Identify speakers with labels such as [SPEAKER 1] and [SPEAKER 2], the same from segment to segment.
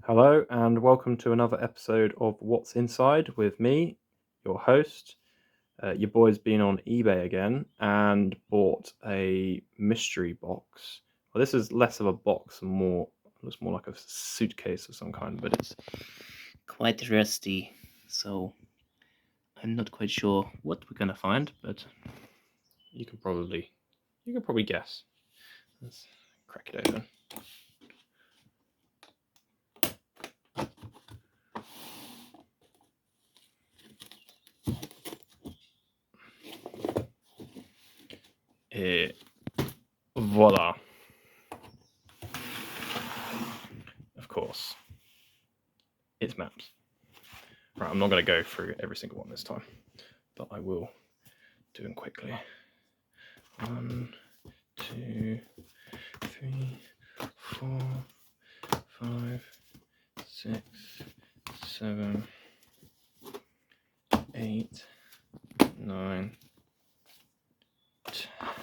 [SPEAKER 1] Hello, and welcome to another episode of What's Inside with me, your host. Your boy's been on eBay again and bought a mystery box. Well, this is less of a box and looks more like a suitcase of some kind, but it's quite rusty, so I'm not quite sure what we're gonna find, but you can probably guess. Let's crack it open. Voila. Of course, it's maps. Right, I'm not going to go through every single one this time, but I will do them quickly. 1, 2, 3, 4, 5, 6, 7, 8, 9,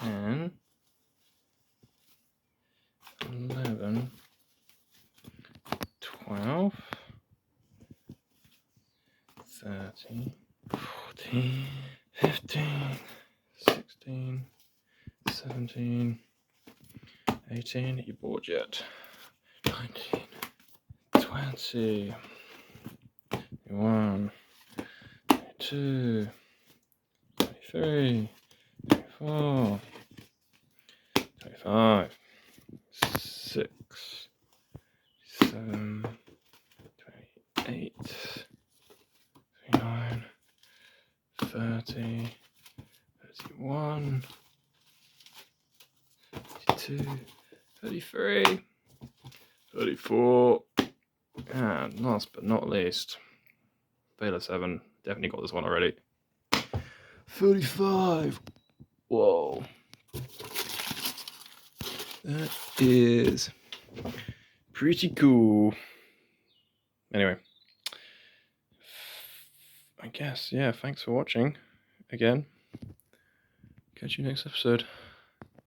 [SPEAKER 1] 10, 11, 12, 13, 14, 15, 16, 17, 18, you bored yet? 19, 20, 21, 22, 23, 24, 25, 6, 7, 28, 29, 30, 31, 32, 33, 34, and last but not least, Beta 7, definitely got this one already. 35. Whoa. That is pretty cool. Anyway, I guess, yeah, thanks for watching again. Catch you next episode.